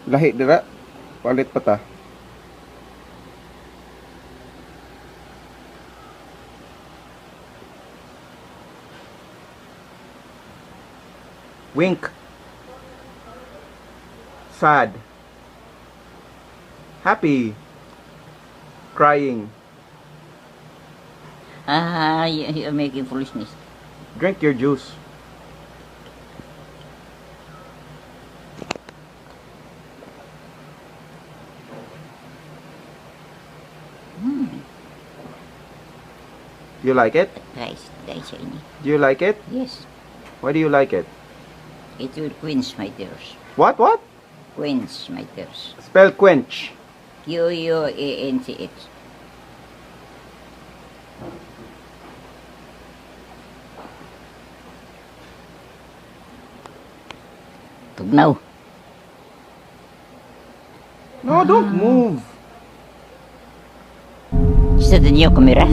lahi dira. Palit pa ta. Wink. Sad. Happy. Crying. You're making foolishness. Drink your juice. You like it? Guys, shiny. Do you like it? Yes, Why do you like it? it will quench my thirst. What? Quench my thirst. Spell quench. Quench. Tugnaw. No, don't move. Is that the new camera?